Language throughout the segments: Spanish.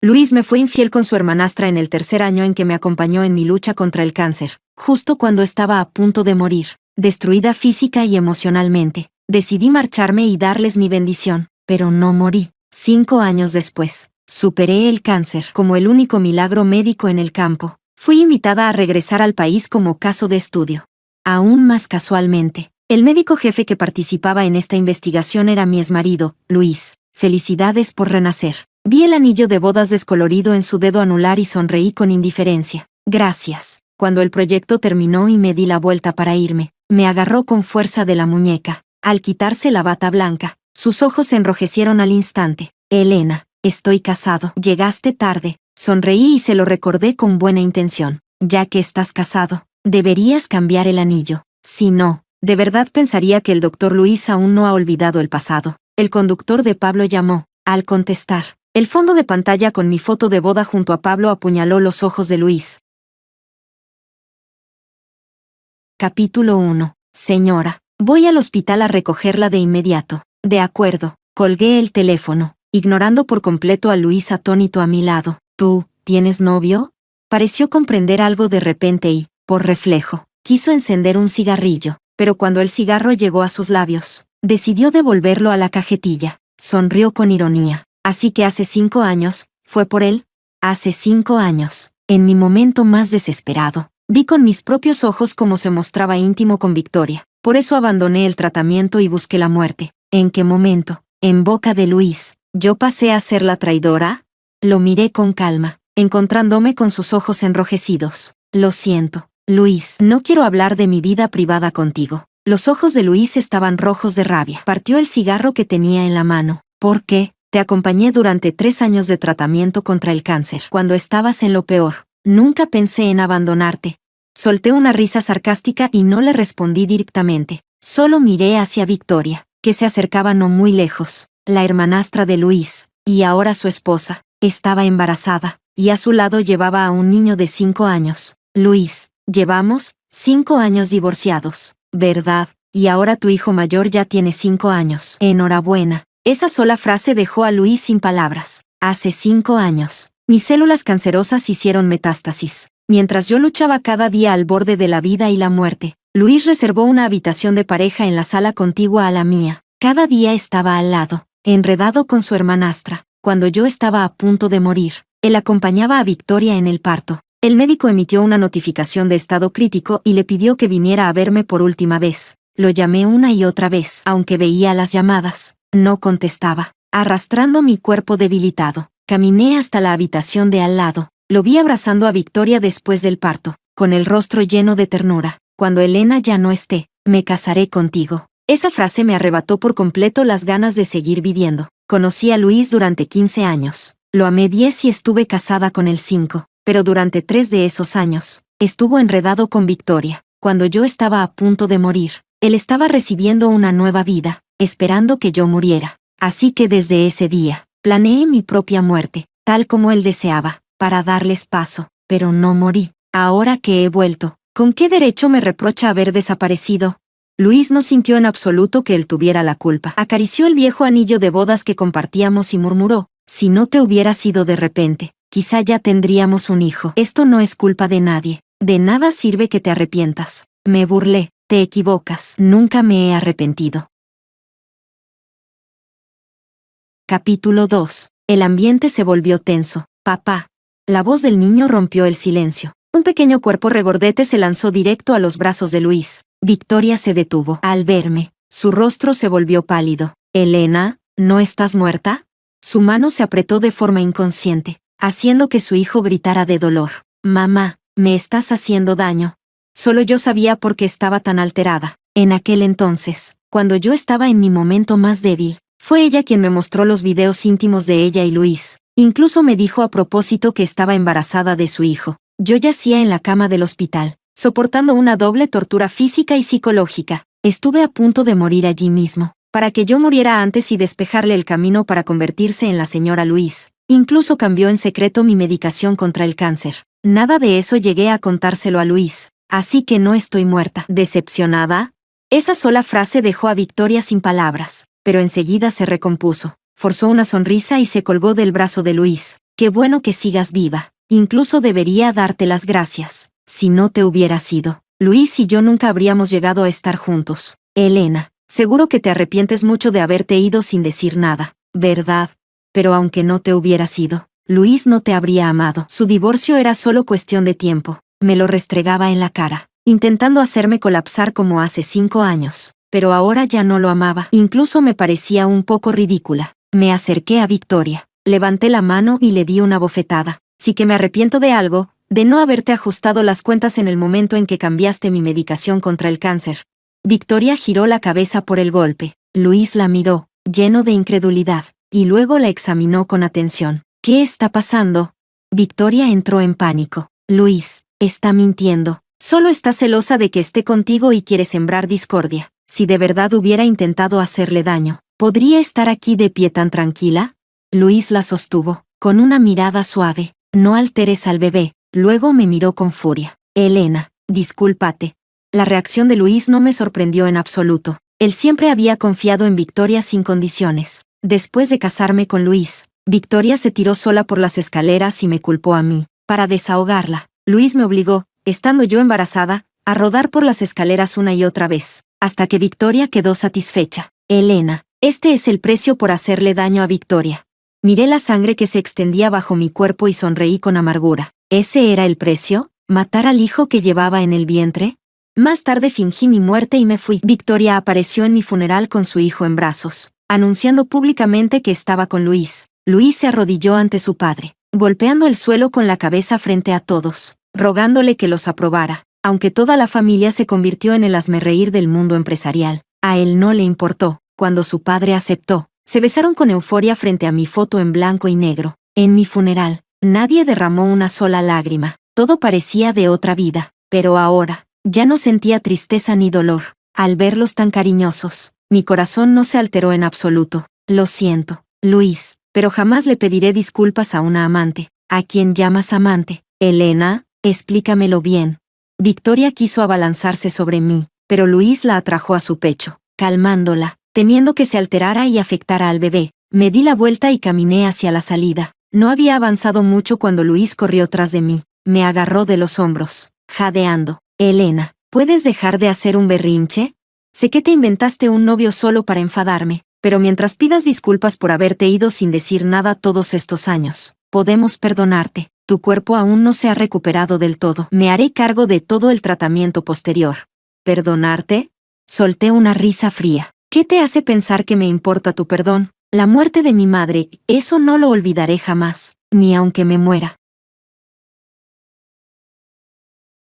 Luis me fue infiel con su hermanastra en el tercer año en que me acompañó en mi lucha contra el cáncer, justo cuando estaba a punto de morir, destruida física y emocionalmente. Decidí marcharme y darles mi bendición, pero no morí. 5 años después, superé el cáncer como el único milagro médico en el campo. Fui invitada a regresar al país como caso de estudio. Aún más casualmente, el médico jefe que participaba en esta investigación era mi exmarido, Luis. Felicidades por renacer. Vi el anillo de bodas descolorido en su dedo anular y sonreí con indiferencia. Gracias. Cuando el proyecto terminó y me di la vuelta para irme, me agarró con fuerza de la muñeca. Al quitarse la bata blanca, sus ojos se enrojecieron al instante. Elena, estoy casado. Llegaste tarde. Sonreí y se lo recordé con buena intención. Ya que estás casado, deberías cambiar el anillo. Si no, de verdad pensaría que el doctor Luis aún no ha olvidado el pasado. El conductor de Pablo llamó. Al contestar, el fondo de pantalla con mi foto de boda junto a Pablo apuñaló los ojos de Luis. Capítulo 1. Señora, voy al hospital a recogerla de inmediato. De acuerdo. Colgué el teléfono, ignorando por completo a Luis atónito a mi lado. ¿Tú, tienes novio? Pareció comprender algo de repente y, por reflejo, quiso encender un cigarrillo, pero cuando el cigarro llegó a sus labios, decidió devolverlo a la cajetilla. Sonrió con ironía. Así que hace 5 años, ¿fue por él? Hace 5 años, en mi momento más desesperado, vi con mis propios ojos cómo se mostraba íntimo con Victoria. Por eso abandoné el tratamiento y busqué la muerte. ¿En qué momento? En boca de Luis. ¿Yo pasé a ser la traidora? Lo miré con calma, encontrándome con sus ojos enrojecidos. Lo siento, Luis, no quiero hablar de mi vida privada contigo. Los ojos de Luis estaban rojos de rabia. Partió el cigarro que tenía en la mano. ¿Por qué? Te acompañé durante 3 años de tratamiento contra el cáncer. Cuando estabas en lo peor, nunca pensé en abandonarte. Solté una risa sarcástica y no le respondí directamente. Solo miré hacia Victoria, que se acercaba no muy lejos, la hermanastra de Luis, y ahora su esposa. Estaba embarazada, y a su lado llevaba a un niño de 5 años. Luis, llevamos 5 años divorciados, ¿verdad? Y ahora tu hijo mayor ya tiene 5 años. Enhorabuena. Esa sola frase dejó a Luis sin palabras. Hace 5 años, mis células cancerosas hicieron metástasis. Mientras yo luchaba cada día al borde de la vida y la muerte, Luis reservó una habitación de pareja en la sala contigua a la mía. Cada día estaba al lado, enredado con su hermanastra. Cuando yo estaba a punto de morir, él acompañaba a Victoria en el parto. El médico emitió una notificación de estado crítico y le pidió que viniera a verme por última vez. Lo llamé una y otra vez, aunque veía las llamadas. No contestaba. Arrastrando mi cuerpo debilitado, caminé hasta la habitación de al lado. Lo vi abrazando a Victoria después del parto, con el rostro lleno de ternura. Cuando Elena ya no esté, me casaré contigo. Esa frase me arrebató por completo las ganas de seguir viviendo. Conocí a Luis durante 15 años. Lo amé 10 y estuve casada con él 5. Pero durante 3 de esos años, estuvo enredado con Victoria. Cuando yo estaba a punto de morir, él estaba recibiendo una nueva vida, esperando que yo muriera. Así que desde ese día, planeé mi propia muerte, tal como él deseaba, para darles paso, pero no morí. Ahora que he vuelto, ¿con qué derecho me reprocha haber desaparecido? Luis no sintió en absoluto que él tuviera la culpa. Acarició el viejo anillo de bodas que compartíamos y murmuró, si no te hubieras ido de repente, quizá ya tendríamos un hijo. Esto no es culpa de nadie. De nada sirve que te arrepientas. Me burlé. Te equivocas. Nunca me he arrepentido. Capítulo 2. El ambiente se volvió tenso. Papá. La voz del niño rompió el silencio. Un pequeño cuerpo regordete se lanzó directo a los brazos de Luis. Victoria se detuvo. Al verme, su rostro se volvió pálido. Elena, ¿no estás muerta? Su mano se apretó de forma inconsciente, haciendo que su hijo gritara de dolor. Mamá, me estás haciendo daño. Solo yo sabía por qué estaba tan alterada. En aquel entonces, cuando yo estaba en mi momento más débil, fue ella quien me mostró los videos íntimos de ella y Luis. Incluso me dijo a propósito que estaba embarazada de su hijo. Yo yacía en la cama del hospital, soportando una doble tortura física y psicológica. Estuve a punto de morir allí mismo, para que yo muriera antes y despejarle el camino para convertirse en la señora Luis. Incluso cambió en secreto mi medicación contra el cáncer. Nada de eso llegué a contárselo a Luis. Así que no estoy muerta. ¿Decepcionada? Esa sola frase dejó a Victoria sin palabras, pero enseguida se recompuso. Forzó una sonrisa y se colgó del brazo de Luis, Qué bueno que sigas viva. Incluso debería darte las gracias. Si no te hubieras ido, Luis y yo nunca habríamos llegado a estar juntos. Elena, seguro que te arrepientes mucho de haberte ido sin decir nada, ¿verdad? Pero aunque no te hubieras ido, Luis no te habría amado. Su divorcio era solo cuestión de tiempo. Me lo restregaba en la cara, intentando hacerme colapsar como hace 5 años. Pero ahora ya no lo amaba. Incluso me parecía un poco ridícula. Me acerqué a Victoria, levanté la mano y le di una bofetada. Sí que me arrepiento de algo, de no haberte ajustado las cuentas en el momento en que cambiaste mi medicación contra el cáncer. Victoria giró la cabeza por el golpe. Luis la miró, lleno de incredulidad, y luego la examinó con atención. ¿Qué está pasando? Victoria entró en pánico. Luis, está mintiendo. Solo está celosa de que esté contigo y quiere sembrar discordia. Si de verdad hubiera intentado hacerle daño, ¿podría estar aquí de pie tan tranquila? Luis la sostuvo, con una mirada suave. No alteres al bebé. Luego me miró con furia. Elena, discúlpate. La reacción de Luis no me sorprendió en absoluto. Él siempre había confiado en Victoria sin condiciones. Después de casarme con Luis, Victoria se tiró sola por las escaleras y me culpó a mí. Para desahogarla, Luis me obligó, estando yo embarazada, a rodar por las escaleras una y otra vez, hasta que Victoria quedó satisfecha. Elena, este es el precio por hacerle daño a Victoria. Miré la sangre que se extendía bajo mi cuerpo y sonreí con amargura. ¿Ese era el precio? ¿Matar al hijo que llevaba en el vientre? Más tarde fingí mi muerte y me fui. Victoria apareció en mi funeral con su hijo en brazos, anunciando públicamente que estaba con Luis. Luis se arrodilló ante su padre, golpeando el suelo con la cabeza frente a todos, rogándole que los aprobara. Aunque toda la familia se convirtió en el hazmerreír del mundo empresarial, a él no le importó. Cuando su padre aceptó, se besaron con euforia frente a mi foto en blanco y negro. En mi funeral, nadie derramó una sola lágrima. Todo parecía de otra vida. Pero ahora, ya no sentía tristeza ni dolor. Al verlos tan cariñosos, mi corazón no se alteró en absoluto. Lo siento, Luis, pero jamás le pediré disculpas a una amante. ¿A quién llamas amante? Elena, explícamelo bien. Victoria quiso abalanzarse sobre mí, pero Luis la atrajo a su pecho, calmándola, temiendo que se alterara y afectara al bebé. Me di la vuelta y caminé hacia la salida. No había avanzado mucho cuando Luis corrió tras de mí. Me agarró de los hombros, jadeando. Elena, ¿puedes dejar de hacer un berrinche? Sé que te inventaste un novio solo para enfadarme, pero mientras pidas disculpas por haberte ido sin decir nada todos estos años, podemos perdonarte. Tu cuerpo aún no se ha recuperado del todo. Me haré cargo de todo el tratamiento posterior. ¿Perdonarte? Solté una risa fría. ¿Qué te hace pensar que me importa tu perdón? La muerte de mi madre, eso no lo olvidaré jamás, ni aunque me muera.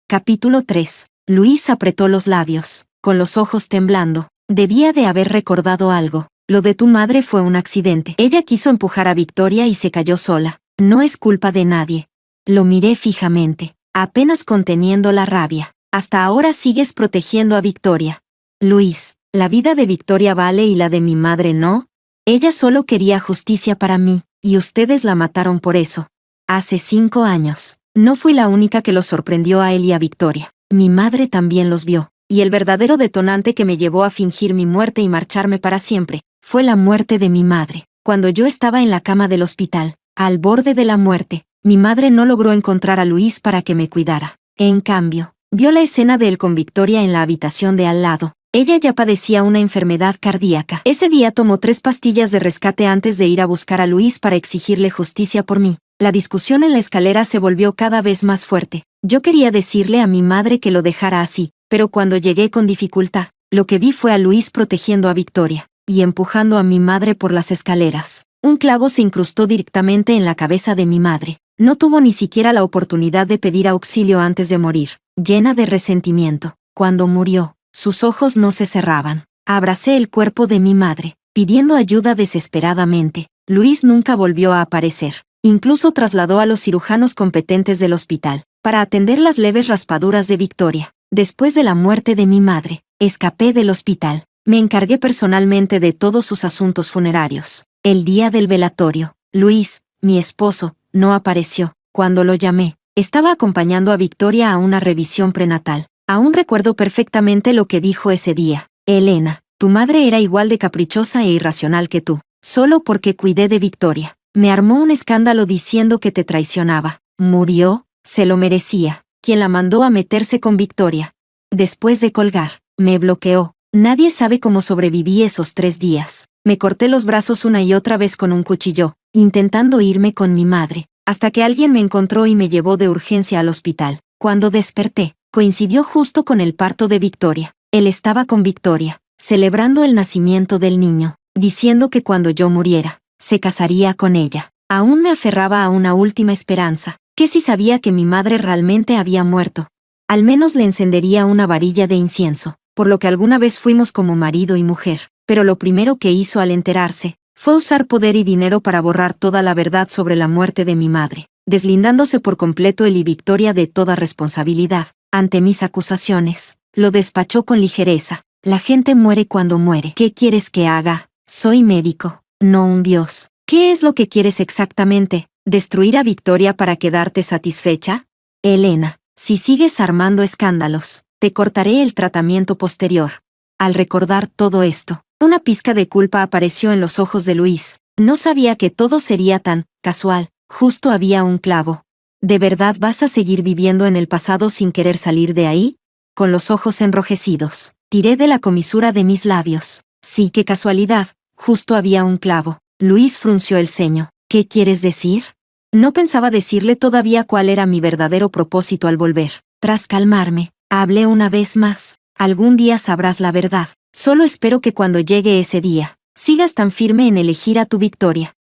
Capítulo 3. Luis apretó los labios, con los ojos temblando. Debía de haber recordado algo. Lo de tu madre fue un accidente. Ella quiso empujar a Victoria y se cayó sola. No es culpa de nadie. Lo miré fijamente, apenas conteniendo la rabia. Hasta ahora sigues protegiendo a Victoria. Luis, la vida de Victoria vale y la de mi madre no. Ella solo quería justicia para mí, y ustedes la mataron por eso. Hace 5 años. No fui la única que los sorprendió a él y a Victoria. Mi madre también los vio, y el verdadero detonante que me llevó a fingir mi muerte y marcharme para siempre, fue la muerte de mi madre. Cuando yo estaba en la cama del hospital, al borde de la muerte, mi madre no logró encontrar a Luis para que me cuidara. En cambio, vio la escena de él con Victoria en la habitación de al lado. Ella ya padecía una enfermedad cardíaca. Ese día tomó 3 pastillas de rescate antes de ir a buscar a Luis para exigirle justicia por mí. La discusión en la escalera se volvió cada vez más fuerte. Yo quería decirle a mi madre que lo dejara así, pero cuando llegué con dificultad, lo que vi fue a Luis protegiendo a Victoria y empujando a mi madre por las escaleras. Un clavo se incrustó directamente en la cabeza de mi madre. No tuvo ni siquiera la oportunidad de pedir auxilio antes de morir, llena de resentimiento. Cuando murió, sus ojos no se cerraban. Abracé el cuerpo de mi madre, pidiendo ayuda desesperadamente. Luis nunca volvió a aparecer. Incluso trasladó a los cirujanos competentes del hospital para atender las leves raspaduras de Victoria. Después de la muerte de mi madre, escapé del hospital. Me encargué personalmente de todos sus asuntos funerarios. El día del velatorio, Luis, mi esposo, no apareció. Cuando lo llamé, estaba acompañando a Victoria a una revisión prenatal. Aún recuerdo perfectamente lo que dijo ese día. Elena, tu madre era igual de caprichosa e irracional que tú, solo porque cuidé de Victoria. Me armó un escándalo diciendo que te traicionaba. Murió, se lo merecía. Quien la mandó a meterse con Victoria. Después de colgar, me bloqueó. Nadie sabe cómo sobreviví esos 3 días. Me corté los brazos una y otra vez con un cuchillo, intentando irme con mi madre, hasta que alguien me encontró y me llevó de urgencia al hospital. Cuando desperté, coincidió justo con el parto de Victoria. Él estaba con Victoria, celebrando el nacimiento del niño, diciendo que cuando yo muriera, se casaría con ella. Aún me aferraba a una última esperanza, que si sabía que mi madre realmente había muerto, al menos le encendería una varilla de incienso, por lo que alguna vez fuimos como marido y mujer. Pero lo primero que hizo al enterarse, fue usar poder y dinero para borrar toda la verdad sobre la muerte de mi madre, deslindándose por completo él y Victoria de toda responsabilidad. Ante mis acusaciones, lo despachó con ligereza. La gente muere cuando muere. ¿Qué quieres que haga? Soy médico, no un dios. ¿Qué es lo que quieres exactamente? ¿Destruir a Victoria para quedarte satisfecha? Elena, si sigues armando escándalos, te cortaré el tratamiento posterior. Al recordar todo esto, una pizca de culpa apareció en los ojos de Luis. No sabía que todo sería tan casual. Justo había un clavo. ¿De verdad vas a seguir viviendo en el pasado sin querer salir de ahí? Con los ojos enrojecidos, tiré de la comisura de mis labios. Sí, qué casualidad, justo había un clavo. Luis frunció el ceño. ¿Qué quieres decir? No pensaba decirle todavía cuál era mi verdadero propósito al volver. Tras calmarme, hablé una vez más. Algún día sabrás la verdad. Solo espero que cuando llegue ese día, sigas tan firme en elegir a tu Victoria.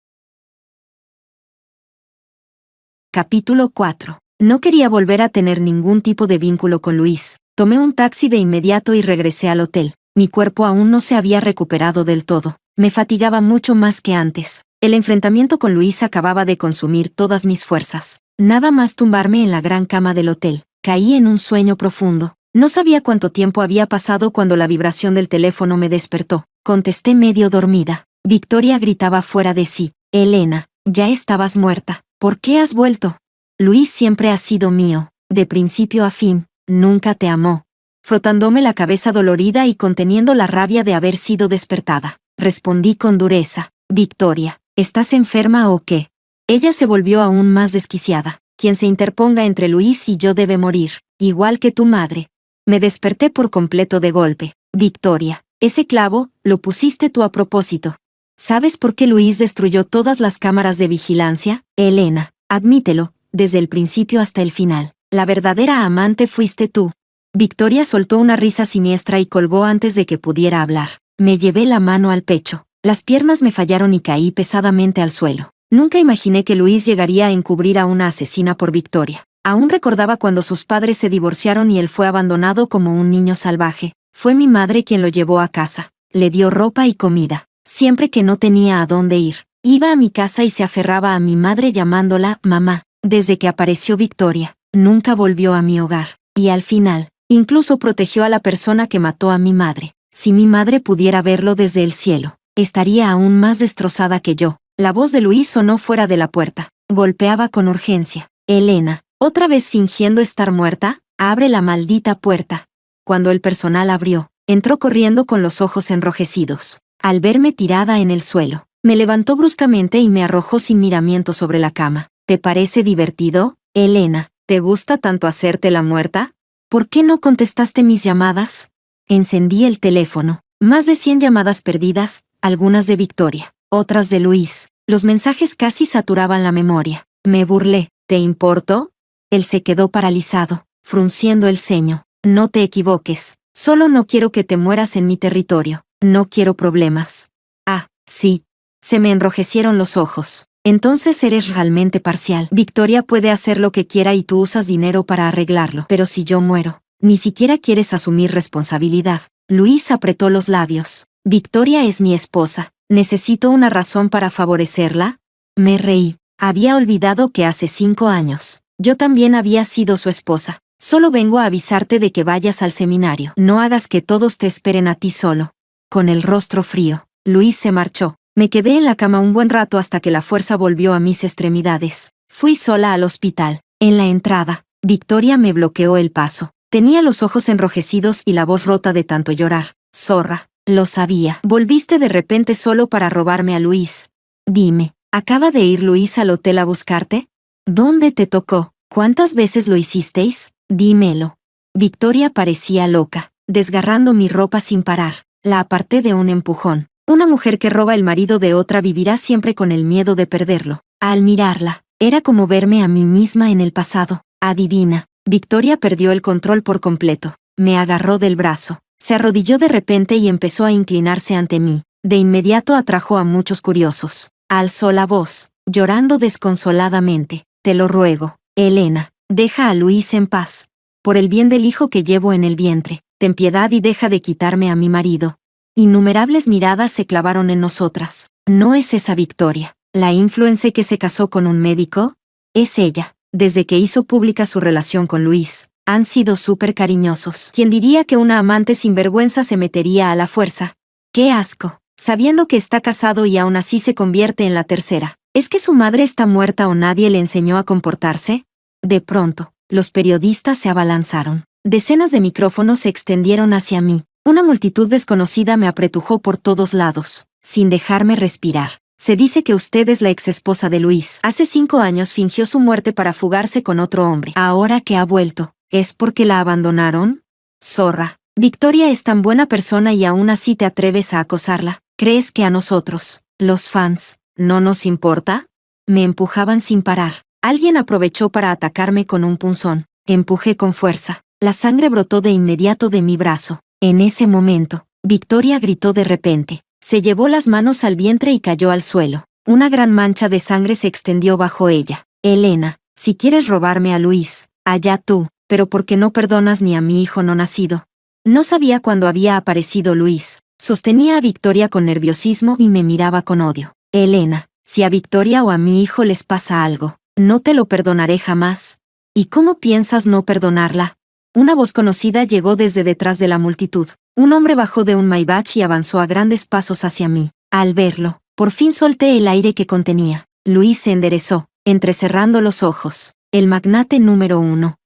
Capítulo 4. No quería volver a tener ningún tipo de vínculo con Luis. Tomé un taxi de inmediato y regresé al hotel. Mi cuerpo aún no se había recuperado del todo. Me fatigaba mucho más que antes. El enfrentamiento con Luis acababa de consumir todas mis fuerzas. Nada más tumbarme en la gran cama del hotel. Caí en un sueño profundo. No sabía cuánto tiempo había pasado cuando la vibración del teléfono me despertó. Contesté medio dormida. Victoria gritaba fuera de sí. Elena, ya estabas muerta. ¿Por qué has vuelto? Luis siempre ha sido mío, de principio a fin. Nunca te amó. Frotándome la cabeza dolorida y conteniendo la rabia de haber sido despertada, respondí con dureza. Victoria, ¿estás enferma o qué? Ella se volvió aún más desquiciada. Quien se interponga entre Luis y yo debe morir, igual que tu madre. Me desperté por completo de golpe. Victoria, ese clavo, lo pusiste tú a propósito. ¿Sabes por qué Luis destruyó todas las cámaras de vigilancia? Elena, admítelo, desde el principio hasta el final. La verdadera amante fuiste tú. Victoria soltó una risa siniestra y colgó antes de que pudiera hablar. Me llevé la mano al pecho. Las piernas me fallaron y caí pesadamente al suelo. Nunca imaginé que Luis llegaría a encubrir a una asesina por Victoria. Aún recordaba cuando sus padres se divorciaron y él fue abandonado como un niño salvaje. Fue mi madre quien lo llevó a casa. Le dio ropa y comida. Siempre que no tenía a dónde ir, iba a mi casa y se aferraba a mi madre llamándola mamá. Desde que apareció Victoria, nunca volvió a mi hogar. Y al final, incluso protegió a la persona que mató a mi madre. Si mi madre pudiera verlo desde el cielo, estaría aún más destrozada que yo. La voz de Luis sonó fuera de la puerta. Golpeaba con urgencia. Elena, ¿otra vez fingiendo estar muerta? Abre la maldita puerta. Cuando el personal abrió, entró corriendo con los ojos enrojecidos. Al verme tirada en el suelo, me levantó bruscamente y me arrojó sin miramiento sobre la cama. ¿Te parece divertido, Elena? ¿Te gusta tanto hacerte la muerta? ¿Por qué no contestaste mis llamadas? Encendí el teléfono. Más de 100 llamadas perdidas, algunas de Victoria, otras de Luis. Los mensajes casi saturaban la memoria. Me burlé. ¿Te importo? Él se quedó paralizado, frunciendo el ceño. No te equivoques. Solo no quiero que te mueras en mi territorio. No quiero problemas. Ah, sí. Se me enrojecieron los ojos. Entonces eres realmente parcial. Victoria puede hacer lo que quiera y tú usas dinero para arreglarlo. Pero si yo muero, ni siquiera quieres asumir responsabilidad. Luis apretó los labios. Victoria es mi esposa. ¿Necesito una razón para favorecerla? Me reí. Había olvidado que hace 5 años, yo también había sido su esposa. Solo vengo a avisarte de que vayas al seminario. No hagas que todos te esperen a ti solo. Con el rostro frío, Luis se marchó. Me quedé en la cama un buen rato hasta que la fuerza volvió a mis extremidades. Fui sola al hospital. En la entrada, Victoria me bloqueó el paso. Tenía los ojos enrojecidos y la voz rota de tanto llorar. Zorra, lo sabía. Volviste de repente solo para robarme a Luis. Dime, ¿Acaba de ir Luis al hotel a buscarte? ¿Dónde te tocó? ¿Cuántas veces lo hicisteis? Dímelo. Victoria parecía loca, desgarrando mi ropa sin parar. La aparté de un empujón. Una mujer que roba el marido de otra vivirá siempre con el miedo de perderlo. Al mirarla, era como verme a mí misma en el pasado. Adivina. Victoria perdió el control por completo. Me agarró del brazo. Se arrodilló de repente y empezó a inclinarse ante mí. De inmediato atrajo a muchos curiosos. Alzó la voz, llorando desconsoladamente. Te lo ruego, Elena, deja a Luis en paz. Por el bien del hijo que llevo en el vientre, ten piedad y deja de quitarme a mi marido. Innumerables miradas se clavaron en nosotras. ¿No es esa Victoria, la influencer que se casó con un médico? Es ella. Desde que hizo pública su relación con Luis, han sido súper cariñosos. ¿Quién diría que una amante sinvergüenza se metería a la fuerza? ¡Qué asco! Sabiendo que está casado y aún así se convierte en la tercera. ¿Es que su madre está muerta o nadie le enseñó a comportarse? De pronto, los periodistas se abalanzaron. Decenas de micrófonos se extendieron hacia mí. Una multitud desconocida me apretujó por todos lados, sin dejarme respirar. Se dice que usted es la exesposa de Luis. Hace 5 años fingió su muerte para fugarse con otro hombre. Ahora que ha vuelto, ¿es porque la abandonaron? Zorra. Victoria es tan buena persona y aún así te atreves a acosarla. ¿Crees que a nosotros, los fans, no nos importa? Me empujaban sin parar. Alguien aprovechó para atacarme con un punzón. Empujé con fuerza. La sangre brotó de inmediato de mi brazo. En ese momento, Victoria gritó de repente. Se llevó las manos al vientre y cayó al suelo. Una gran mancha de sangre se extendió bajo ella. Elena, si quieres robarme a Luis, allá tú, pero ¿por qué no perdonas ni a mi hijo no nacido? No sabía cuándo había aparecido Luis. Sostenía a Victoria con nerviosismo y me miraba con odio. Elena, si a Victoria o a mi hijo les pasa algo, no te lo perdonaré jamás. ¿Y cómo piensas no perdonarla? Una voz conocida llegó desde detrás de la multitud. Un hombre bajó de un Maybach y avanzó a grandes pasos hacia mí. Al verlo, por fin solté el aire que contenía. Luis se enderezó, entrecerrando los ojos. El magnate número 1.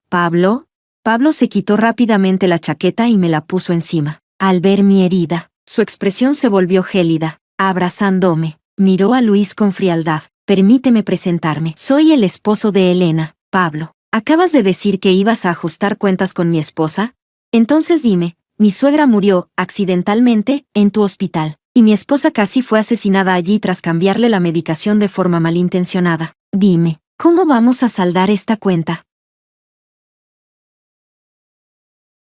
¿Pablo? Pablo se quitó rápidamente la chaqueta y me la puso encima. Al ver mi herida, su expresión se volvió gélida. Abrazándome, miró a Luis con frialdad. Permíteme presentarme. Soy el esposo de Elena, Pablo. ¿Acabas de decir que ibas a ajustar cuentas con mi esposa? Entonces dime, mi suegra murió, accidentalmente, en tu hospital, y mi esposa casi fue asesinada allí tras cambiarle la medicación de forma malintencionada. Dime, ¿cómo vamos a saldar esta cuenta?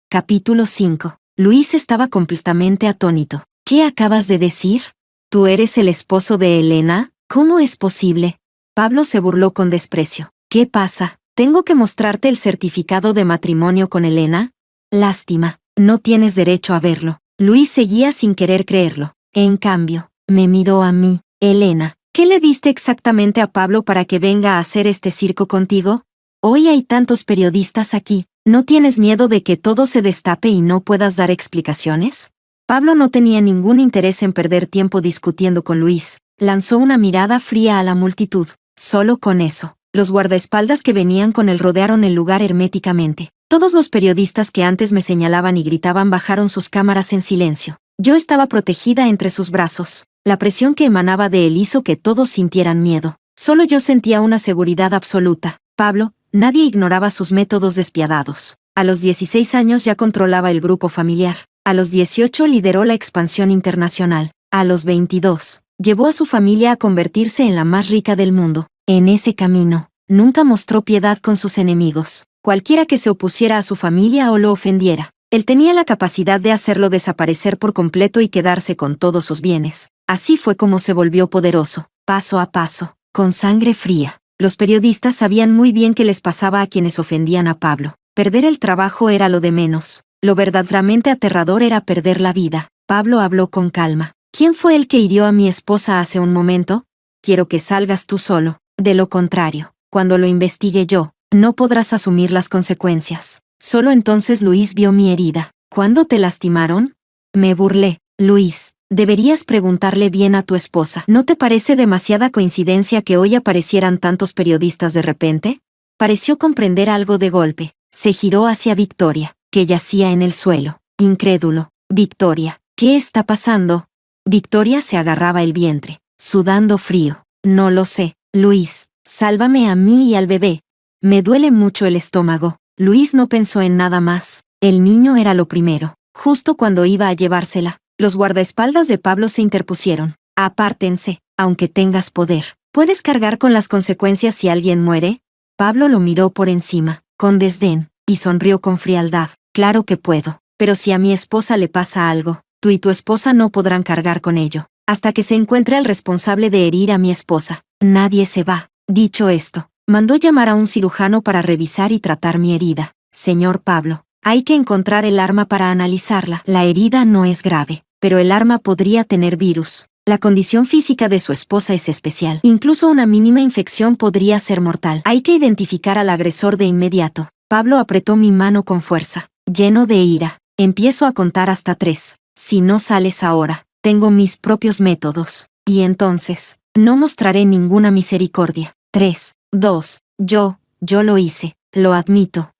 Capítulo 5. Luis estaba completamente atónito. ¿Qué acabas de decir? ¿Tú eres el esposo de Elena? ¿Cómo es posible? Pablo se burló con desprecio. ¿Qué pasa? ¿Tengo que mostrarte el certificado de matrimonio con Elena? Lástima, no tienes derecho a verlo. Luis seguía sin querer creerlo. En cambio, me miró a mí. Elena, ¿qué le diste exactamente a Pablo para que venga a hacer este circo contigo? Hoy hay tantos periodistas aquí. ¿No tienes miedo de que todo se destape y no puedas dar explicaciones? Pablo no tenía ningún interés en perder tiempo discutiendo con Luis. Lanzó una mirada fría a la multitud. Solo con eso, los guardaespaldas que venían con él rodearon el lugar herméticamente. Todos los periodistas que antes me señalaban y gritaban bajaron sus cámaras en silencio. Yo estaba protegida entre sus brazos. La presión que emanaba de él hizo que todos sintieran miedo. Solo yo sentía una seguridad absoluta. Pablo, nadie ignoraba sus métodos despiadados. A los 16 años ya controlaba el grupo familiar. A los 18 lideró la expansión internacional. A los 22, llevó a su familia a convertirse en la más rica del mundo. En ese camino, nunca mostró piedad con sus enemigos, cualquiera que se opusiera a su familia o lo ofendiera. Él tenía la capacidad de hacerlo desaparecer por completo y quedarse con todos sus bienes. Así fue como se volvió poderoso, paso a paso, con sangre fría. Los periodistas sabían muy bien qué les pasaba a quienes ofendían a Pablo. Perder el trabajo era lo de menos. Lo verdaderamente aterrador era perder la vida. Pablo habló con calma. ¿Quién fue el que hirió a mi esposa hace un momento? Quiero que salgas tú solo. De lo contrario, cuando lo investigue yo, no podrás asumir las consecuencias. Solo entonces Luis vio mi herida. ¿Cuándo te lastimaron? Me burlé. Luis, deberías preguntarle bien a tu esposa. ¿No te parece demasiada coincidencia que hoy aparecieran tantos periodistas de repente? Pareció comprender algo de golpe. Se giró hacia Victoria, que yacía en el suelo, incrédulo. Victoria, ¿qué está pasando? Victoria se agarraba el vientre. sudando frío. No lo sé. Luis, sálvame a mí y al bebé. Me duele mucho el estómago. Luis no pensó en nada más. El niño era lo primero. Justo cuando iba a llevársela, los guardaespaldas de Pablo se interpusieron. Apártense, aunque tengas poder. ¿Puedes cargar con las consecuencias si alguien muere? Pablo lo miró por encima, con desdén, y sonrió con frialdad. Claro que puedo, pero si a mi esposa le pasa algo, tú y tu esposa no podrán cargar con ello. Hasta que se encuentre al responsable de herir a mi esposa, nadie se va. Dicho esto, mandó llamar a un cirujano para revisar y tratar mi herida. Señor Pablo, hay que encontrar el arma para analizarla. La herida no es grave, pero el arma podría tener virus. La condición física de su esposa es especial. Incluso una mínima infección podría ser mortal. Hay que identificar al agresor de inmediato. Pablo apretó mi mano con fuerza, lleno de ira. Empiezo a contar hasta 3. Si no sales ahora, tengo mis propios métodos. Y entonces, no mostraré ninguna misericordia. 3, 2, yo lo hice, lo admito.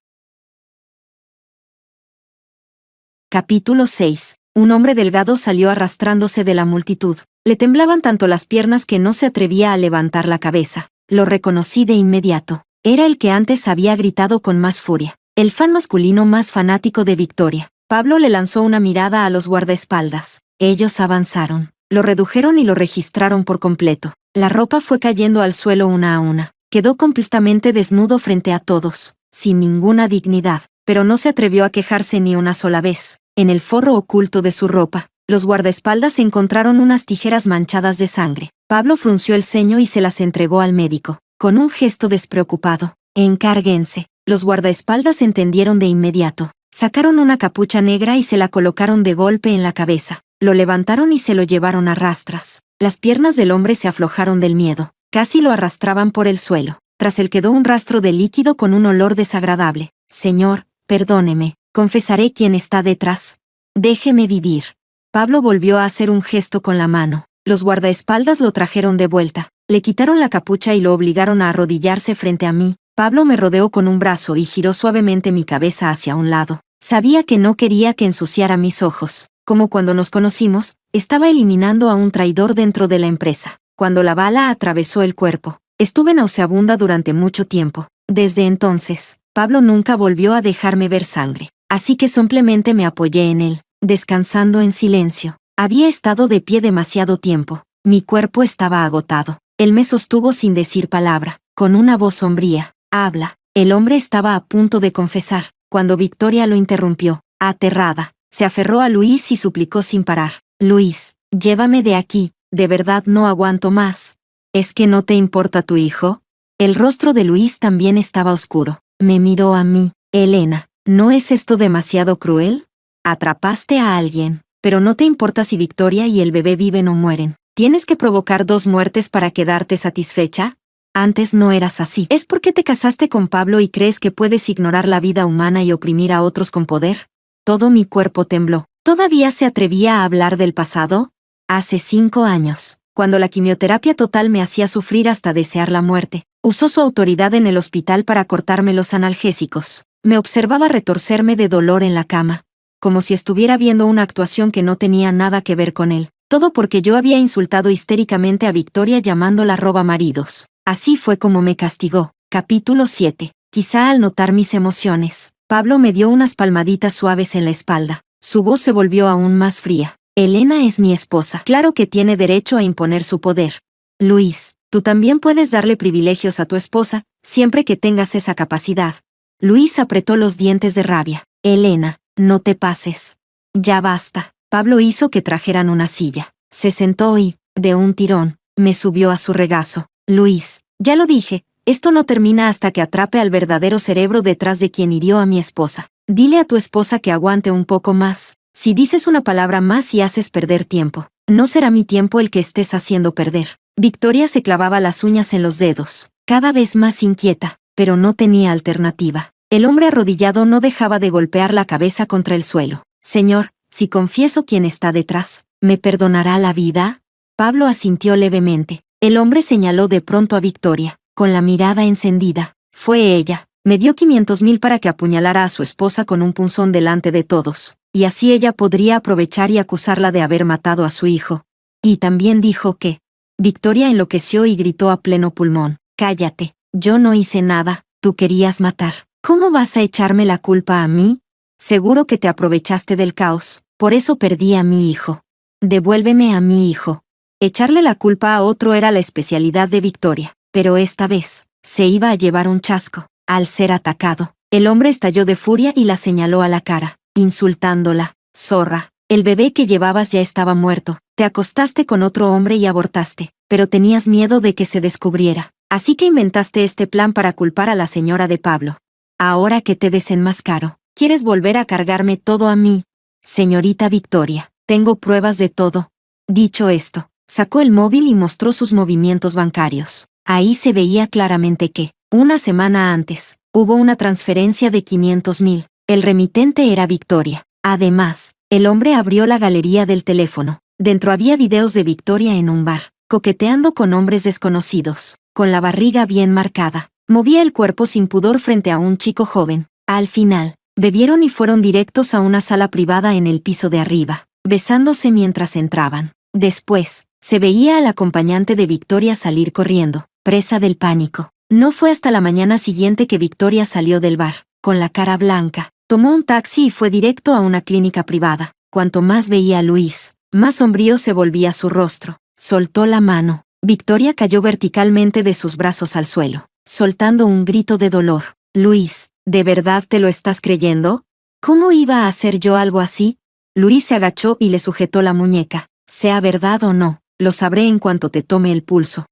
Capítulo 6. Un hombre delgado salió arrastrándose de la multitud. Le temblaban tanto las piernas que no se atrevía a levantar la cabeza. Lo reconocí de inmediato. Era el que antes había gritado con más furia. El fan masculino más fanático de Victoria. Pablo le lanzó una mirada a los guardaespaldas. Ellos avanzaron. Lo redujeron y lo registraron por completo. La ropa fue cayendo al suelo una a una. Quedó completamente desnudo frente a todos, sin ninguna dignidad, pero no se atrevió a quejarse ni una sola vez. En el forro oculto de su ropa, los guardaespaldas encontraron unas tijeras manchadas de sangre. Pablo frunció el ceño y se las entregó al médico, con un gesto despreocupado. Encárguense. Los guardaespaldas entendieron de inmediato. Sacaron una capucha negra y se la colocaron de golpe en la cabeza. Lo levantaron y se lo llevaron a rastras. Las piernas del hombre se aflojaron del miedo. Casi lo arrastraban por el suelo. Tras él quedó un rastro de líquido con un olor desagradable. Señor, perdóneme, confesaré quién está detrás. Déjeme vivir. Pablo volvió a hacer un gesto con la mano. Los guardaespaldas lo trajeron de vuelta. Le quitaron la capucha y lo obligaron a arrodillarse frente a mí. Pablo me rodeó con un brazo y giró suavemente mi cabeza hacia un lado. Sabía que no quería que ensuciara mis ojos. Como cuando nos conocimos, estaba eliminando a un traidor dentro de la empresa. Cuando la bala atravesó el cuerpo, estuve nauseabunda durante mucho tiempo. Desde entonces, Pablo nunca volvió a dejarme ver sangre. Así que simplemente me apoyé en él, descansando en silencio. Había estado de pie demasiado tiempo. Mi cuerpo estaba agotado. Él me sostuvo sin decir palabra, con una voz sombría. Habla. El hombre estaba a punto de confesar, cuando Victoria lo interrumpió, aterrada. Se aferró a Luis y suplicó sin parar. Luis, llévame de aquí, de verdad no aguanto más. ¿Es que no te importa tu hijo? El rostro de Luis también estaba oscuro. Me miró a mí. Elena, ¿no es esto demasiado cruel? Atrapaste a alguien, pero no te importa si Victoria y el bebé viven o mueren. ¿Tienes que provocar 2 muertes para quedarte satisfecha? Antes no eras así. ¿Es porque te casaste con Pablo y crees que puedes ignorar la vida humana y oprimir a otros con poder? Todo mi cuerpo tembló. ¿Todavía se atrevía a hablar del pasado? Hace 5 años, cuando la quimioterapia total me hacía sufrir hasta desear la muerte, usó su autoridad en el hospital para cortarme los analgésicos. Me observaba retorcerme de dolor en la cama, como si estuviera viendo una actuación que no tenía nada que ver con él. Todo porque yo había insultado histéricamente a Victoria llamándola robamaridos. Así fue como me castigó. Capítulo 7. Quizá al notar mis emociones, Pablo me dio unas palmaditas suaves en la espalda. Su voz se volvió aún más fría. Elena es mi esposa. Claro que tiene derecho a imponer su poder. Luis, tú también puedes darle privilegios a tu esposa, siempre que tengas esa capacidad. Luis apretó los dientes de rabia. Elena, no te pases. Ya basta. Pablo hizo que trajeran una silla. Se sentó y, de un tirón, me subió a su regazo. Luis, ya lo dije, esto no termina hasta que atrape al verdadero cerebro detrás de quien hirió a mi esposa. Dile a tu esposa que aguante un poco más. Si dices una palabra más y haces perder tiempo, no será mi tiempo el que estés haciendo perder. Victoria se clavaba las uñas en los dedos, cada vez más inquieta, pero no tenía alternativa. El hombre arrodillado no dejaba de golpear la cabeza contra el suelo. Señor, si confieso quién está detrás, ¿me perdonará la vida? Pablo asintió levemente. El hombre señaló de pronto a Victoria, con la mirada encendida. Fue ella. Me dio 500,000 para que apuñalara a su esposa con un punzón delante de todos, y así ella podría aprovechar y acusarla de haber matado a su hijo. Y también dijo que Victoria enloqueció y gritó a pleno pulmón. Cállate, yo no hice nada, tú querías matar. ¿Cómo vas a echarme la culpa a mí? Seguro que te aprovechaste del caos, por eso perdí a mi hijo. Devuélveme a mi hijo. Echarle la culpa a otro era la especialidad de Victoria, pero esta vez, se iba a llevar un chasco. Al ser atacado, el hombre estalló de furia y la señaló a la cara, insultándola. Zorra, el bebé que llevabas ya estaba muerto, te acostaste con otro hombre y abortaste, pero tenías miedo de que se descubriera, así que inventaste este plan para culpar a la señora de Pablo. Ahora que te desenmascaro, ¿quieres volver a cargarme todo a mí? Señorita Victoria, tengo pruebas de todo. Dicho esto, sacó el móvil y mostró sus movimientos bancarios. Ahí se veía claramente que, una semana antes, hubo una transferencia de 500,000. El remitente era Victoria. Además, el hombre abrió la galería del teléfono. Dentro había videos de Victoria en un bar, coqueteando con hombres desconocidos, con la barriga bien marcada. Movía el cuerpo sin pudor frente a un chico joven. Al final, bebieron y fueron directos a una sala privada en el piso de arriba, besándose mientras entraban. Después, se veía al acompañante de Victoria salir corriendo, presa del pánico. No fue hasta la mañana siguiente que Victoria salió del bar, con la cara blanca. Tomó un taxi y fue directo a una clínica privada. Cuanto más veía a Luis, más sombrío se volvía su rostro. Soltó la mano. Victoria cayó verticalmente de sus brazos al suelo, soltando un grito de dolor. Luis, ¿de verdad te lo estás creyendo? ¿Cómo iba a hacer yo algo así? Luis se agachó y le sujetó la muñeca. Sea verdad o no, lo sabré en cuanto te tome el pulso.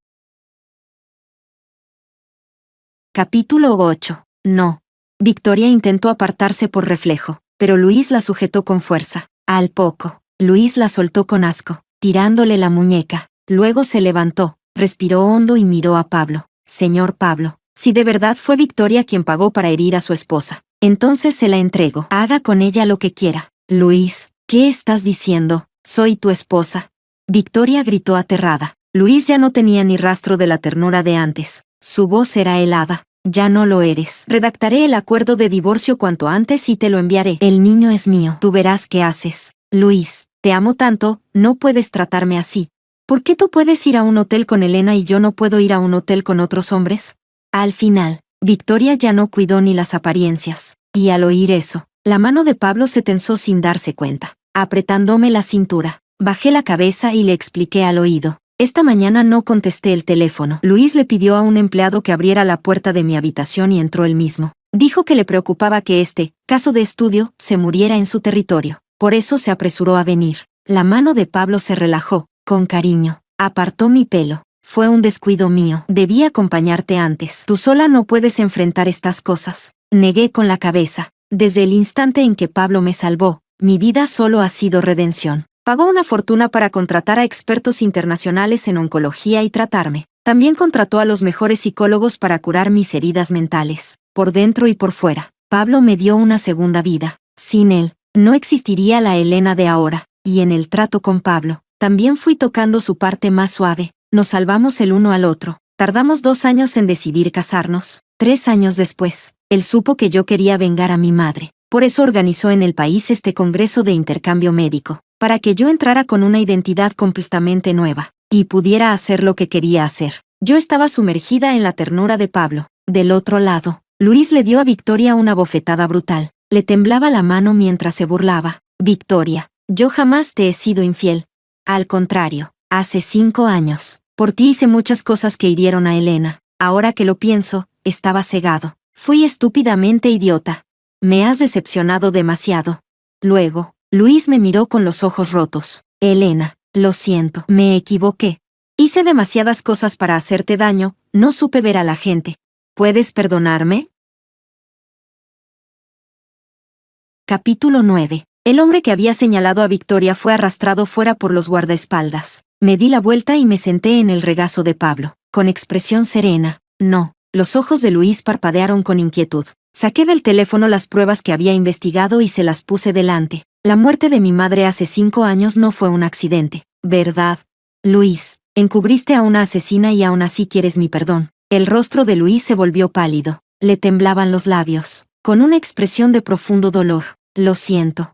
Capítulo 8. No. Victoria intentó apartarse por reflejo, pero Luis la sujetó con fuerza. Al poco, Luis la soltó con asco, tirándole la muñeca. Luego se levantó, respiró hondo y miró a Pablo. Señor Pablo, si de verdad fue Victoria quien pagó para herir a su esposa, entonces se la entrego. Haga con ella lo que quiera. Luis, ¿qué estás diciendo? Soy tu esposa. Victoria gritó aterrada. Luis ya no tenía ni rastro de la ternura de antes. Su voz era helada. Ya no lo eres. Redactaré el acuerdo de divorcio cuanto antes y te lo enviaré. El niño es mío. Tú verás qué haces. Luis, te amo tanto, no puedes tratarme así. ¿Por qué tú puedes ir a un hotel con Elena y yo no puedo ir a un hotel con otros hombres? Al final, Victoria ya no cuidó ni las apariencias. Y al oír eso, la mano de Pablo se tensó sin darse cuenta, apretándome la cintura. Bajé la cabeza y le expliqué al oído. Esta mañana no contesté el teléfono. Luis le pidió a un empleado que abriera la puerta de mi habitación y entró él mismo. Dijo que le preocupaba que este caso de estudio se muriera en su territorio. Por eso se apresuró a venir. La mano de Pablo se relajó, con cariño. Apartó mi pelo. Fue un descuido mío. Debí acompañarte antes. Tú sola no puedes enfrentar estas cosas. Negué con la cabeza. Desde el instante en que Pablo me salvó, mi vida solo ha sido redención. Pagó una fortuna para contratar a expertos internacionales en oncología y tratarme. También contrató a los mejores psicólogos para curar mis heridas mentales, por dentro y por fuera. Pablo me dio una segunda vida. Sin él, no existiría la Elena de ahora. Y en el trato con Pablo, también fui tocando su parte más suave. Nos salvamos el uno al otro. Tardamos 2 años en decidir casarnos. 3 años después, él supo que yo quería vengar a mi madre. Por eso organizó en el país este congreso de intercambio médico, para que yo entrara con una identidad completamente nueva, y pudiera hacer lo que quería hacer. Yo estaba sumergida en la ternura de Pablo. Del otro lado, Luis le dio a Victoria una bofetada brutal. Le temblaba la mano mientras se burlaba. Victoria, yo jamás te he sido infiel. Al contrario, hace 5 años, por ti hice muchas cosas que hirieron a Elena. Ahora que lo pienso, estaba cegado. Fui estúpidamente idiota. Me has decepcionado demasiado. Luego, Luis me miró con los ojos rotos. Elena, lo siento, me equivoqué. Hice demasiadas cosas para hacerte daño, no supe ver a la gente. ¿Puedes perdonarme? Capítulo 9. El hombre que había señalado a Victoria fue arrastrado fuera por los guardaespaldas. Me di la vuelta y me senté en el regazo de Pablo, con expresión serena. No. Los ojos de Luis parpadearon con inquietud. Saqué del teléfono las pruebas que había investigado y se las puse delante. La muerte de mi madre hace 5 años no fue un accidente, ¿verdad? Luis, encubriste a una asesina y aún así quieres mi perdón. El rostro de Luis se volvió pálido. Le temblaban los labios, con una expresión de profundo dolor. Lo siento.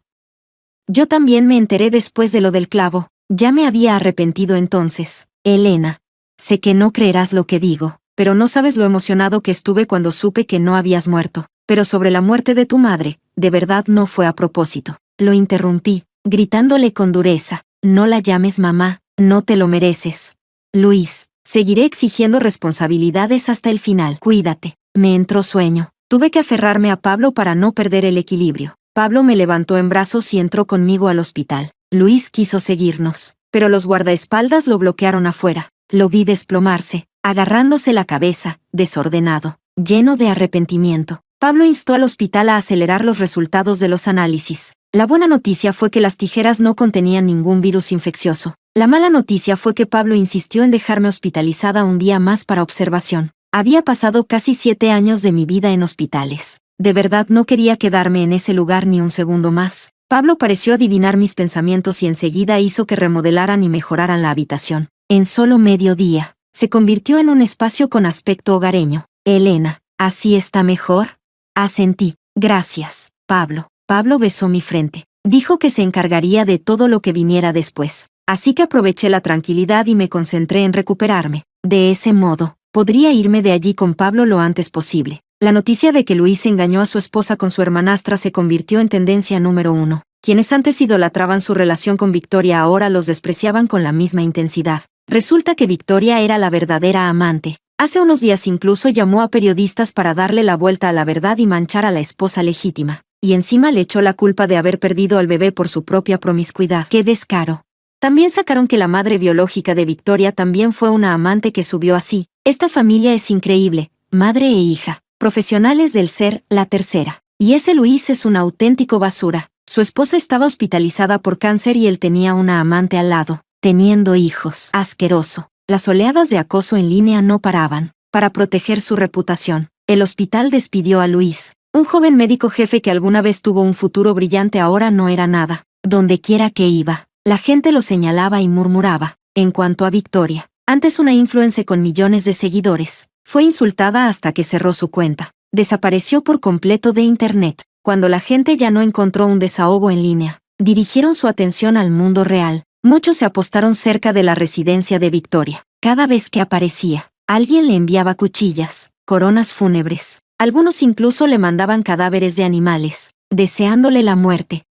Yo también me enteré después de lo del clavo. Ya me había arrepentido entonces. Elena. Sé que no creerás lo que digo, pero no sabes lo emocionado que estuve cuando supe que no habías muerto. Pero sobre la muerte de tu madre, de verdad no fue a propósito. Lo interrumpí, gritándole con dureza. No la llames mamá, no te lo mereces. Luis, seguiré exigiendo responsabilidades hasta el final. Cuídate. Me entró sueño. Tuve que aferrarme a Pablo para no perder el equilibrio. Pablo me levantó en brazos y entró conmigo al hospital. Luis quiso seguirnos, pero los guardaespaldas lo bloquearon afuera. Lo vi desplomarse, agarrándose la cabeza, desordenado, lleno de arrepentimiento. Pablo instó al hospital a acelerar los resultados de los análisis. La buena noticia fue que las tijeras no contenían ningún virus infeccioso. La mala noticia fue que Pablo insistió en dejarme hospitalizada un día más para observación. Había pasado casi 7 años de mi vida en hospitales. De verdad no quería quedarme en ese lugar ni un segundo más. Pablo pareció adivinar mis pensamientos y enseguida hizo que remodelaran y mejoraran la habitación. En solo medio día, se convirtió en un espacio con aspecto hogareño. Elena, ¿así está mejor? Asentí. Gracias, Pablo. Pablo besó mi frente. Dijo que se encargaría de todo lo que viniera después. Así que aproveché la tranquilidad y me concentré en recuperarme. De ese modo, podría irme de allí con Pablo lo antes posible. La noticia de que Luis engañó a su esposa con su hermanastra se convirtió en tendencia número 1. Quienes antes idolatraban su relación con Victoria ahora los despreciaban con la misma intensidad. Resulta que Victoria era la verdadera amante. Hace unos días incluso llamó a periodistas para darle la vuelta a la verdad y manchar a la esposa legítima. Y encima le echó la culpa de haber perdido al bebé por su propia promiscuidad. ¡Qué descaro! También sacaron que la madre biológica de Victoria también fue una amante que subió así. Esta familia es increíble, madre e hija, profesionales del ser, la tercera. Y ese Luis es un auténtico basura. Su esposa estaba hospitalizada por cáncer y él tenía una amante al lado, teniendo hijos. Asqueroso. Las oleadas de acoso en línea no paraban. Para proteger su reputación, el hospital despidió a Luis. Un joven médico jefe que alguna vez tuvo un futuro brillante ahora no era nada. Donde quiera que iba, la gente lo señalaba y murmuraba. En cuanto a Victoria, antes una influencer con millones de seguidores, fue insultada hasta que cerró su cuenta. Desapareció por completo de Internet. Cuando la gente ya no encontró un desahogo en línea, dirigieron su atención al mundo real. Muchos se apostaron cerca de la residencia de Victoria. Cada vez que aparecía, alguien le enviaba cuchillas, coronas fúnebres. Algunos incluso le mandaban cadáveres de animales, deseándole la muerte.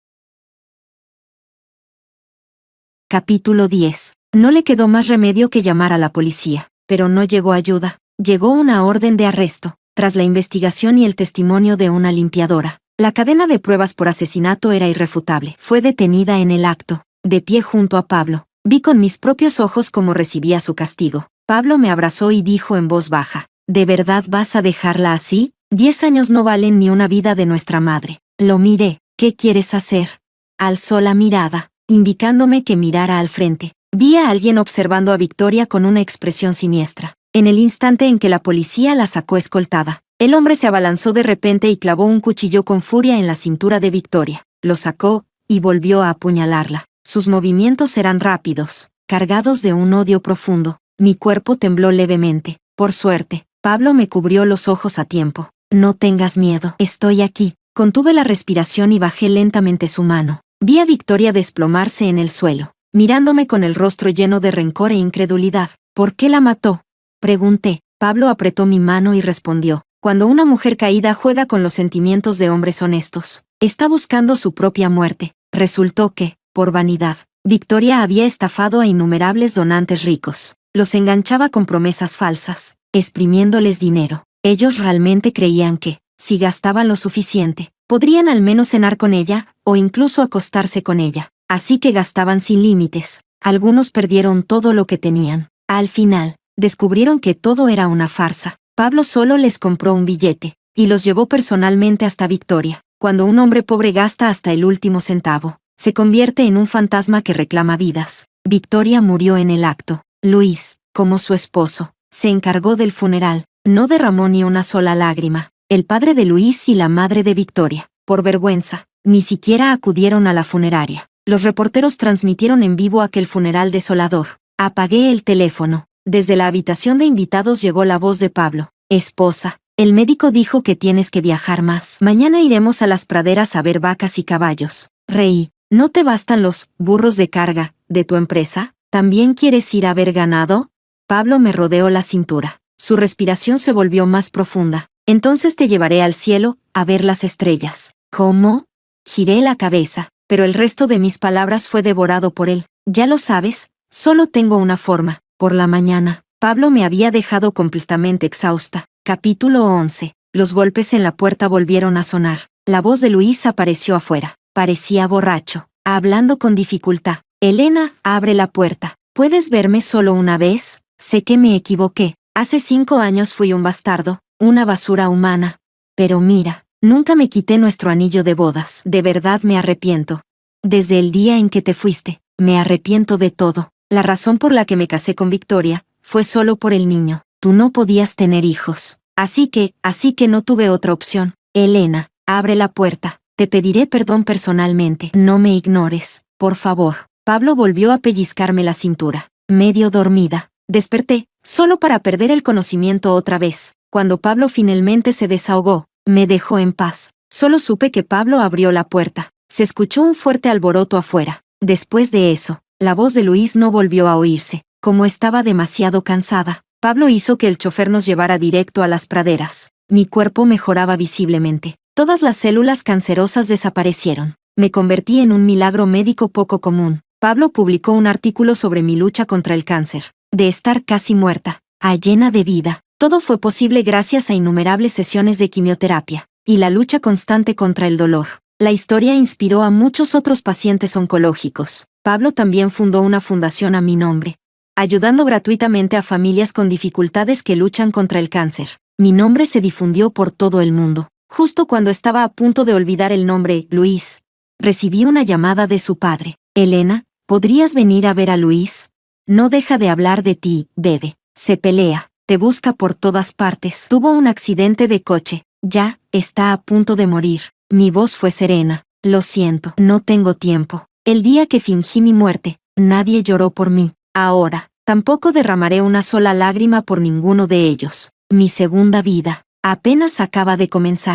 Capítulo 10. No le quedó más remedio que llamar a la policía, pero no llegó ayuda. Llegó una orden de arresto. Tras la investigación y el testimonio de una limpiadora, la cadena de pruebas por asesinato era irrefutable. Fue detenida en el acto, de pie junto a Pablo. Vi con mis propios ojos cómo recibía su castigo. Pablo me abrazó y dijo en voz baja, ¿de verdad vas a dejarla así? 10 años no valen ni una vida de nuestra madre. Lo miré. ¿Qué quieres hacer? Alzó la mirada, indicándome que mirara al frente. Vi a alguien observando a Victoria con una expresión siniestra. En el instante en que la policía la sacó escoltada, el hombre se abalanzó de repente y clavó un cuchillo con furia en la cintura de Victoria. Lo sacó y volvió a apuñalarla. Sus movimientos eran rápidos, cargados de un odio profundo. Mi cuerpo tembló levemente. Por suerte, Pablo me cubrió los ojos a tiempo. No tengas miedo. Estoy aquí. Contuve la respiración y bajé lentamente su mano. Vi a Victoria desplomarse en el suelo, mirándome con el rostro lleno de rencor e incredulidad. ¿Por qué la mató? Pregunté. Pablo apretó mi mano y respondió. Cuando una mujer caída juega con los sentimientos de hombres honestos, está buscando su propia muerte. Resultó que, por vanidad, Victoria había estafado a innumerables donantes ricos. Los enganchaba con promesas falsas, exprimiéndoles dinero. Ellos realmente creían que, si gastaban lo suficiente, podrían al menos cenar con ella, o incluso acostarse con ella. Así que gastaban sin límites. Algunos perdieron todo lo que tenían. Al final, descubrieron que todo era una farsa. Pablo solo les compró un billete, y los llevó personalmente hasta Victoria. Cuando un hombre pobre gasta hasta el último centavo, se convierte en un fantasma que reclama vidas. Victoria murió en el acto. Luis, como su esposo, se encargó del funeral. No derramó ni una sola lágrima. El padre de Luis y la madre de Victoria, por vergüenza, ni siquiera acudieron a la funeraria. Los reporteros transmitieron en vivo aquel funeral desolador. Apagué el teléfono. Desde la habitación de invitados llegó la voz de Pablo. Esposa, el médico dijo que tienes que viajar más. Mañana iremos a las praderas a ver vacas y caballos. Reí. ¿No te bastan los burros de carga de tu empresa? ¿También quieres ir a ver ganado? Pablo me rodeó la cintura. Su respiración se volvió más profunda. Entonces te llevaré al cielo, a ver las estrellas. ¿Cómo? Giré la cabeza, pero el resto de mis palabras fue devorado por él. Ya lo sabes, solo tengo una forma. Por la mañana, Pablo me había dejado completamente exhausta. Capítulo 11. Los golpes en la puerta volvieron a sonar. La voz de Luis apareció afuera. Parecía borracho, hablando con dificultad. Elena, abre la puerta. ¿Puedes verme solo una vez? Sé que me equivoqué. Hace 5 años fui un bastardo, una basura humana. Pero mira, nunca me quité nuestro anillo de bodas. De verdad me arrepiento. Desde el día en que te fuiste, me arrepiento de todo. La razón por la que me casé con Victoria fue solo por el niño. Tú no podías tener hijos. Así que no tuve otra opción. Elena, abre la puerta. Te pediré perdón personalmente. No me ignores, por favor. Pablo volvió a pellizcarme la cintura. Medio dormida. Desperté, solo para perder el conocimiento otra vez. Cuando Pablo finalmente se desahogó, me dejó en paz. Solo supe que Pablo abrió la puerta. Se escuchó un fuerte alboroto afuera. Después de eso, la voz de Luis no volvió a oírse. Como estaba demasiado cansada, Pablo hizo que el chofer nos llevara directo a las praderas. Mi cuerpo mejoraba visiblemente. Todas las células cancerosas desaparecieron. Me convertí en un milagro médico poco común. Pablo publicó un artículo sobre mi lucha contra el cáncer. De estar casi muerta, a llena de vida. Todo fue posible gracias a innumerables sesiones de quimioterapia y la lucha constante contra el dolor. La historia inspiró a muchos otros pacientes oncológicos. Pablo también fundó una fundación a mi nombre, ayudando gratuitamente a familias con dificultades que luchan contra el cáncer. Mi nombre se difundió por todo el mundo. Justo cuando estaba a punto de olvidar el nombre, Luis, recibí una llamada de su padre. Elena, ¿podrías venir a ver a Luis? No deja de hablar de ti, bebé. Se pelea, te busca por todas partes. Tuvo un accidente de coche. Ya, está a punto de morir. Mi voz fue serena. Lo siento, no tengo tiempo. El día que fingí mi muerte, nadie lloró por mí. Ahora, tampoco derramaré una sola lágrima por ninguno de ellos. Mi segunda vida apenas acaba de comenzar.